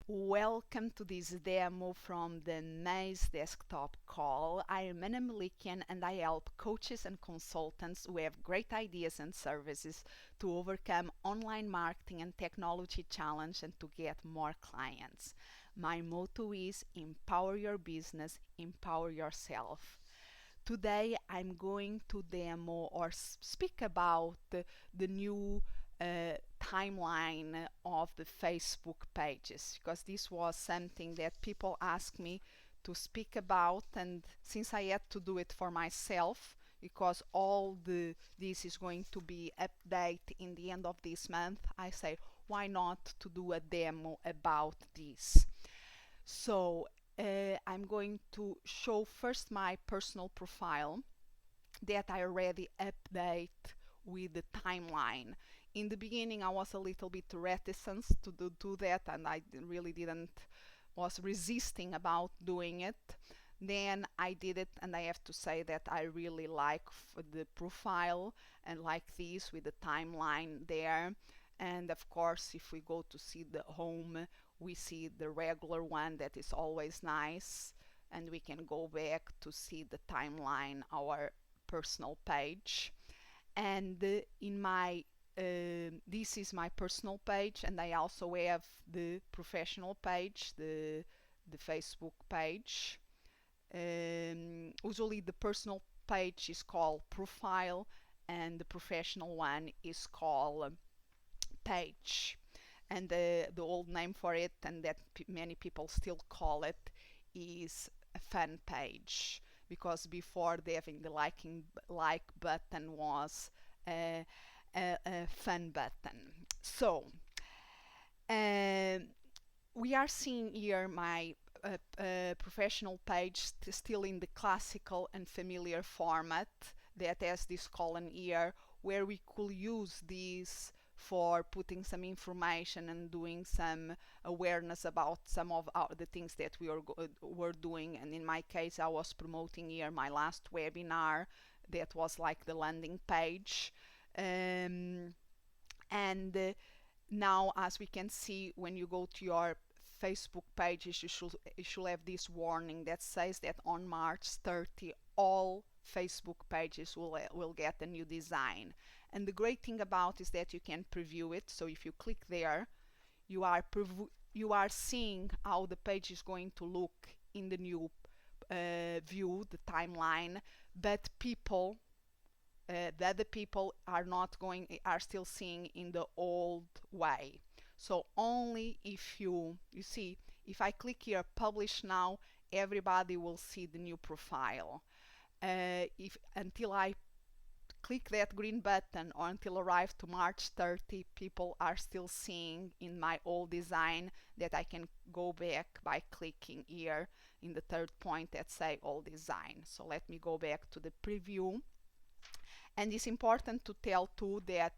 Welcome to this demo from the Maze Desktop Call. I am Melikian and I help coaches and consultants who have great ideas and services to overcome online marketing and technology challenge and to get more clients. My motto is empower your business, empower yourself. Today I'm going to demo or speak about the new timeline of the Facebook pages, because this was something that people asked me to speak about, and since I had to do it for myself because all this is going to be update in the end of this month, I say why not to do a demo about this. So I'm going to show first my personal profile that I already update with the timeline. In the beginning I was a little bit reticent to do that, and I really didn't was resisting about doing it. Then I did it, and I have to say that I really like the profile and like this with the timeline there. And of course, if we go to see the home, we see the regular one that is always nice, and we can go back to see the timeline, our personal page. And in my this is my personal page, and I also have the professional page, the Facebook page. Usually the personal page is called profile and the professional one is called page. And the old name for it, and that many people still call it, is a fan page, because before the having the like button was a fun button. So we are seeing here my professional page still in the classical and familiar format that has this column here, where we could use these for putting some information and doing some awareness about some of the things that we were doing. And in my case, I was promoting here my last webinar that was like the landing page. And now, as we can see, when you go to your Facebook pages, you should have this warning that says that on March 30 all Facebook pages will get a new design. And the great thing about is that you can preview it. So if you click there, you are seeing how the page is going to look in the new view, the timeline. But the other people are still seeing in the old way. So only if you see, if I click here publish now, everybody will see the new profile. If until I click that green button or until arrive to March 30, people are still seeing in my old design, that I can go back by clicking here in the third point that say old design. So let me go back to the preview. And it's important to tell too that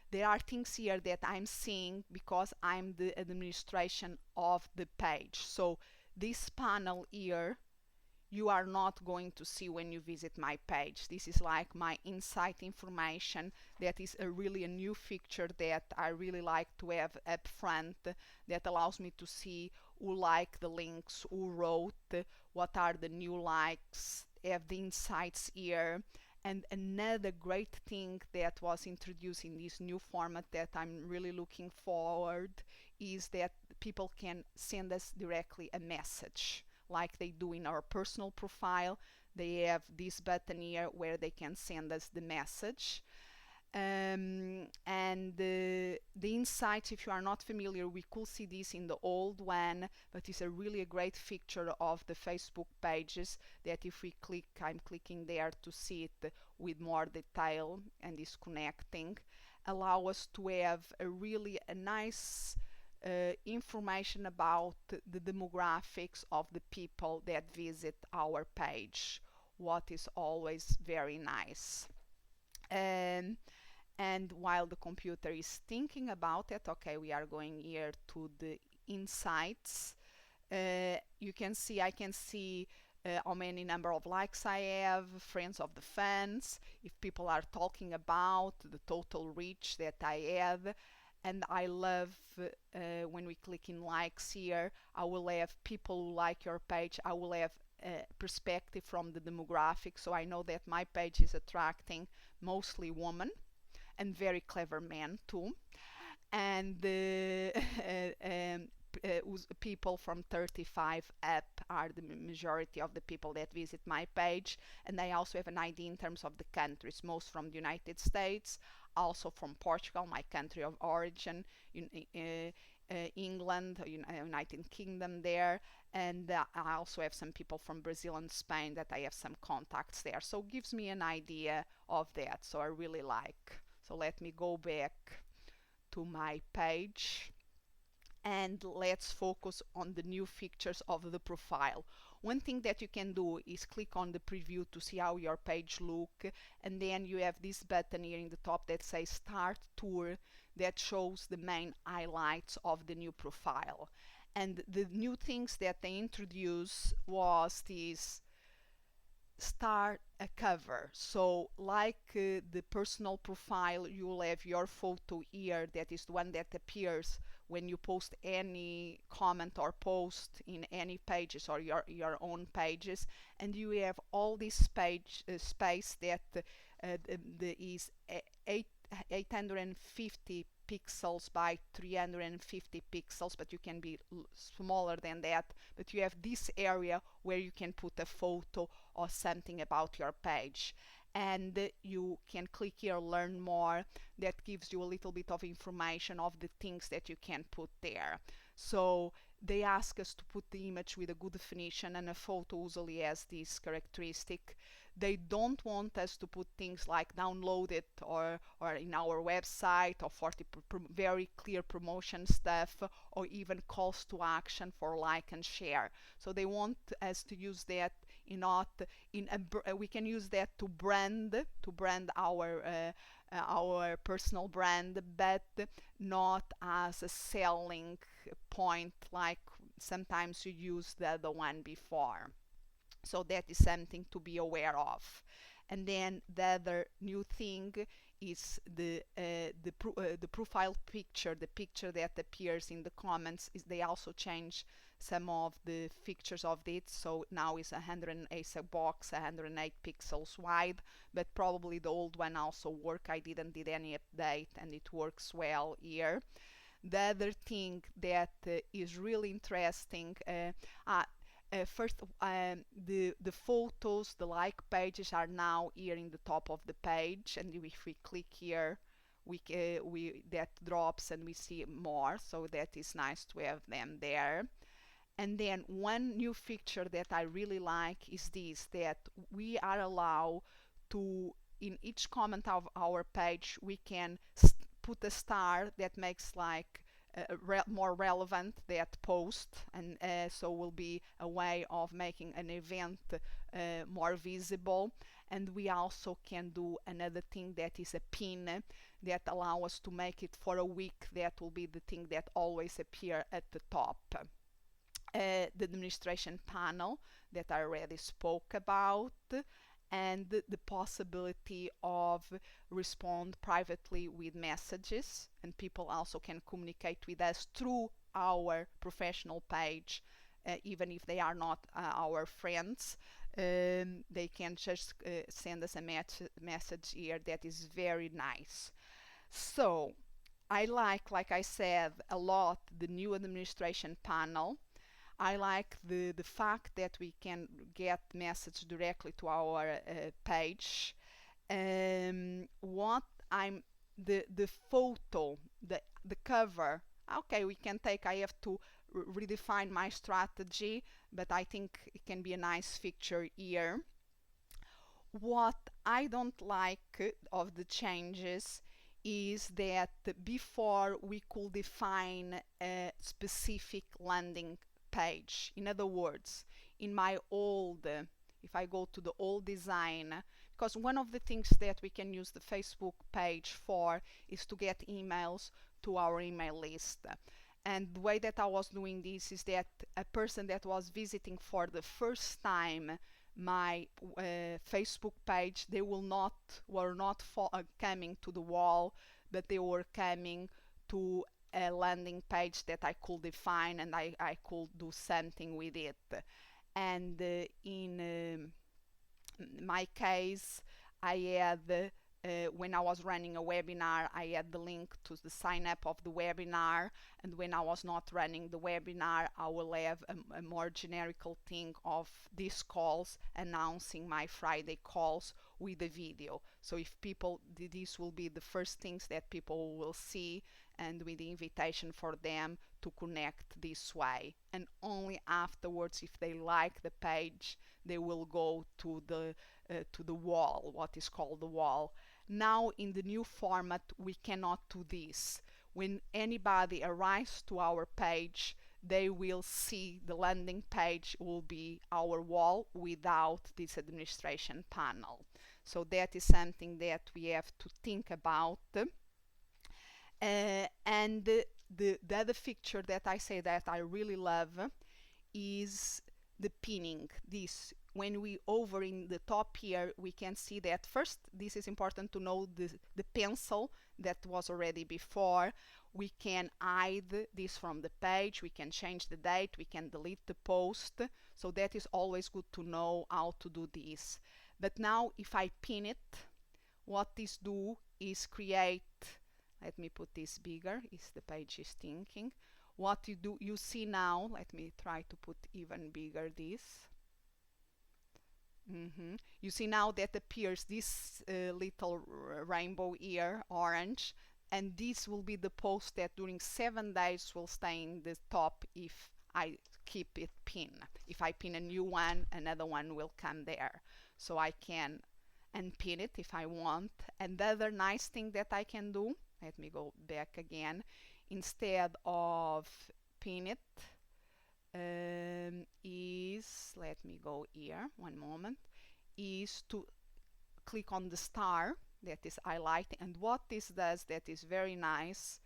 there are things here that I'm seeing because I'm the administration of the page. So this panel here, you are not going to see when you visit my page. This is like my insight information. That is really a new feature that I really like to have up front, that allows me to see who liked the links, who wrote, what are the new likes, have the insights here. And another great thing that was introduced in this new format that I'm really looking forward is that people can send us directly a message like they do in our personal profile. They have this button here where they can send us the message. And the insights, if you are not familiar, we could see this in the old one, but it's a really a great feature of the Facebook pages, that if we click, I'm clicking there to see it with more detail and is connecting, allow us to have a nice information about the demographics of the people that visit our page, what is always very nice. And while the computer is thinking about it, okay, we are going here to the insights. You can see, I can see how many number of likes I have, friends of the fans, if people are talking about the total reach that I have, and I love when we click in likes here, I will have people who like your page. I will have perspective from the demographic, so I know that my page is attracting mostly women and very clever men too, and people from 35 up are the majority of the people that visit my page. And I also have an ID in terms of the countries, most from the United States, also from Portugal, my country of origin, England, United Kingdom there, and I also have some people from Brazil and Spain that I have some contacts there. So it gives me an idea of that. So I really like. So let me go back to my page and let's focus on the new features of the profile. One thing that you can do is click on the preview to see how your page look, and then you have this button here in the top that says start tour, that shows the main highlights of the new profile. And the new things that they introduced was this start a cover. So like the personal profile, you will have your photo here, that is the one that appears when you post any comment or post in any pages or your own pages, and you have all this page space that is 850 pixels by 350 pixels, but you can be smaller than that. But you have this area where you can put a photo or something about your page, and you can click here learn more. That gives you a little bit of information of the things that you can put there. So they ask us to put the image with a good definition, and a photo usually has this characteristic. They don't want us to put things like download it or in our website, or for the very clear promotion stuff, or even calls to action for like and share. So they want us to use that not in a we can use that to brand our personal brand, but not as a selling point like sometimes you used the other one before. So that is something to be aware of. And then the other new thing is the profile picture, the picture that appears in the comments. Is they also change some of the features of it. So now is 108 a box, 108 pixels wide, but probably the old one also work. I didn't did any update, and it works well here. The other thing that is really interesting, first, the photos, the like pages are now here in the top of the page, and if we click here, we that drops and we see more. So that is nice to have them there. And then one new feature that I really like is this, that we are allowed to, in each comment of our page, we can put a star that makes like more relevant that post, and so will be a way of making an event more visible. And we also can do another thing that is a pin that allow us to make it for a week. That will be the thing that always appear at the top. The administration panel that I already spoke about, and the possibility of respond privately with messages, and people also can communicate with us through our professional page, even if they are not our friends. They can just send us a message here. That is very nice. So I like I said, a lot the new administration panel. I like the fact that we can get message directly to our page. What I'm the photo, the cover. Okay, we can take. I have to redefine my strategy, but I think it can be a nice feature here. What I don't like of the changes is that before we could define a specific landing page. In other words, in my old, if I go to the old design, because one of the things that we can use the Facebook page for is to get emails to our email list. And the way that I was doing this is that a person that was visiting for the first time my Facebook page, they were not coming to the wall, but they were coming to a landing page that I could define, and I could do something with it. And in my case, I had when I was running a webinar, I had the link to the sign up of the webinar, and when I was not running the webinar, I will have a more generical thing of these calls announcing my Friday calls with a video. So if people, this will be the first things that people will see, and with the invitation for them to connect this way. And only afterwards, if they like the page, they will go to the wall, what is called the wall. Now in the new format we cannot do this. When anybody arrives to our page, they will see the landing page will be our wall without this administration panel. So that is something that we have to think about. And the other feature that I say that I really love is the pinning. This, when we over in the top here, we can see that first, this is important to know, the pencil that was already before. We can hide this from the page, we can change the date, we can delete the post. So that is always good to know how to do this. But now if I pin it, what this do is create, let me put this bigger, is the page is thinking. What you do, you see now, let me try to put even bigger this. You see now that appears this little rainbow here, orange, and this will be the post that during 7 days will stay in the top if I keep it pinned. If I pin a new one, another one will come there. So I can unpin it if I want. And the other nice thing that I can do, let me go back again, instead of pin it, is, let me go here, one moment, is to click on the star that is highlighting. And what this does that is very nice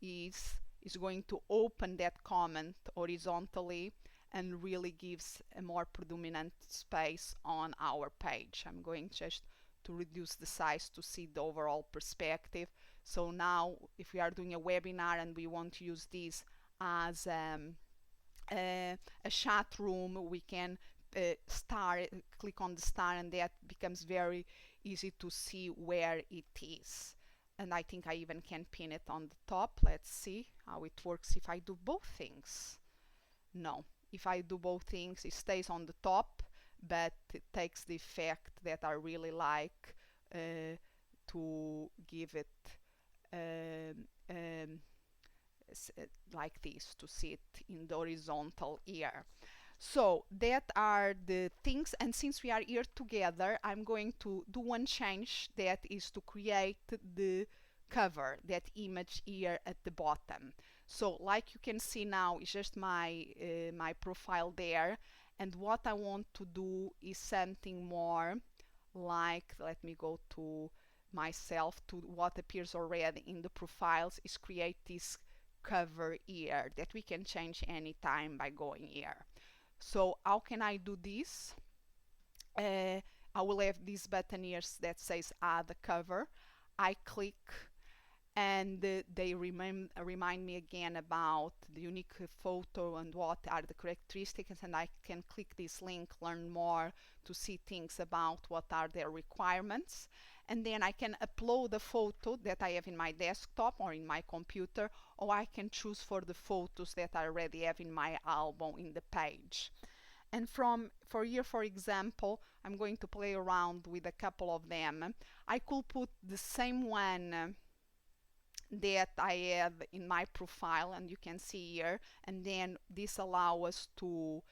is going to open that comment horizontally and really gives a more predominant space on our page. I'm going just to reduce the size to see the overall perspective. So now if we are doing a webinar and we want to use this as a chat room, we can click on the star, and that becomes very easy to see where it is. And I think I even can pin it on the top. Let's see how it works if I do both things. No, if I do both things, it stays on the top, but it takes the effect that I really like, to give it like this, to see it in the horizontal here. So that are the things, and since we are here together, I'm going to do one change, that is to create the cover, that image here at the bottom. So like you can see now, it's just my my profile there, and what I want to do is something more like, let me go to myself, to what appears already in the profiles, is create this cover here that we can change anytime by going here. So how can I do this? I will have this button here that says add a cover. I click, and they remind me again about the unique photo and what are the characteristics, and I can click this link, learn more, to see things about what are their requirements. And then I can upload a photo that I have in my desktop or in my computer, or I can choose for the photos that I already have in my album in the page. And for here, for example, I'm going to play around with a couple of them. I could put the same one that I have in my profile, and you can see here, and then this allows us to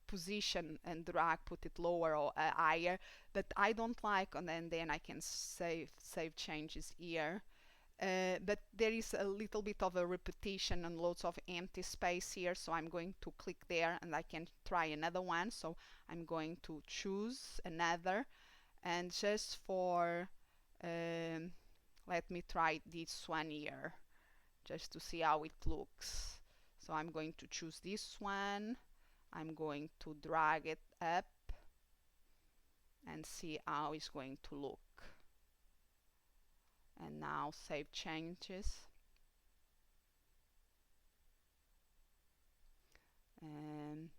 position and drag, put it lower or higher, but I don't like, and then I can save changes here. But there is a little bit of a repetition and loads of empty space here, so I'm going to click there and I can try another one. So I'm going to choose another, and just for let me try this one here just to see how it looks. So I'm going to choose this one, I'm going to drag it up and see how it's going to look. and now save changes. And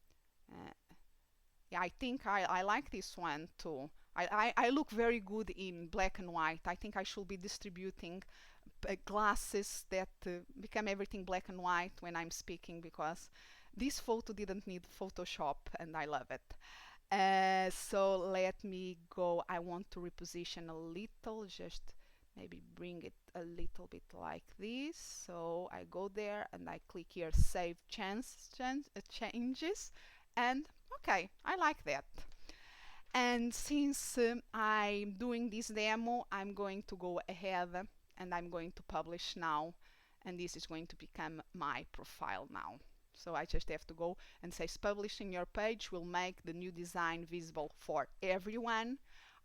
yeah, I think I like this one too. I look very good in black and white. I think I should be distributing glasses that become everything black and white when I'm speaking, because this photo didn't need Photoshop and I love it. So let me go. I want to reposition a little, just maybe bring it a little bit like this. So I go there and I click here save changes, and okay, I like that. And since I'm doing this demo, I'm going to go ahead and I'm going to publish now, and this is going to become my profile now. So I just have to go and say publishing your page will make the new design visible for everyone.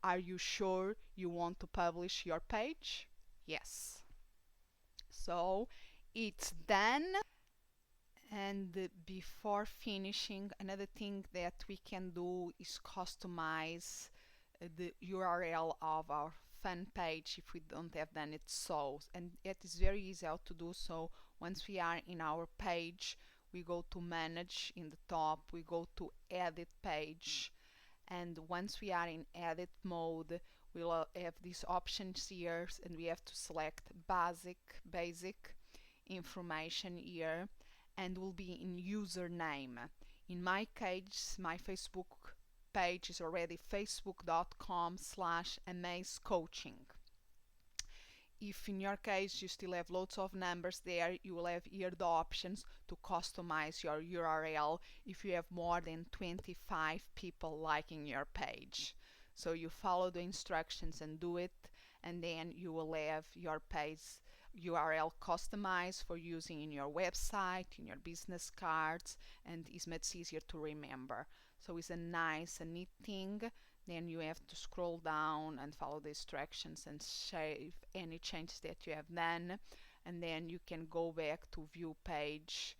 Are you sure you want to publish your page? Yes. So it's done. And before finishing, another thing that we can do is customize the URL of our fan page if we don't have done it so. And it is very easy how to do so. Once we are in our page, we go to manage in the top, we go to edit page, and once we are in edit mode, we'll have these options here, and we have to select basic information here, and will be in username. In my case, my Facebook page is already facebook.com/amazecoaching. If in your case you still have lots of numbers there, you will have here the options to customize your URL if you have more than 25 people liking your page. So you follow the instructions and do it, and then you will have your page URL customized for using in your website, in your business cards, and it's much easier to remember. So it's a nice and neat thing. Then you have to scroll down and follow the instructions and save any changes that you have done, and then you can go back to view page,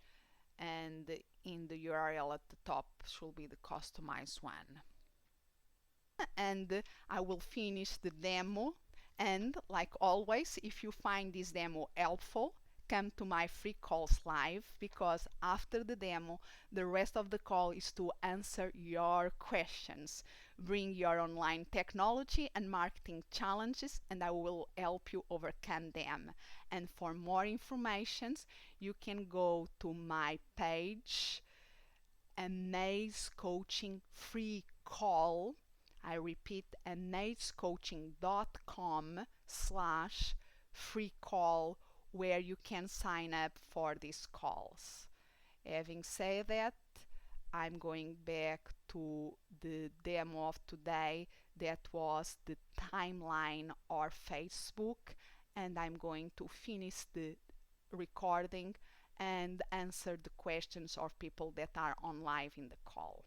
and in the URL at the top should be the customized one. And I will finish the demo. And like always, if you find this demo helpful, come to my free calls live, because after the demo, the rest of the call is to answer your questions. Bring your online technology and marketing challenges, and I will help you overcome them. And for more information, you can go to my page, Amaze Coaching Free Call. I repeat, amazecoaching.com/free call, where you can sign up for these calls. Having said that, I'm going back to the demo of today, that was the timeline or Facebook, and I'm going to finish the recording and answer the questions of people that are on live in the call.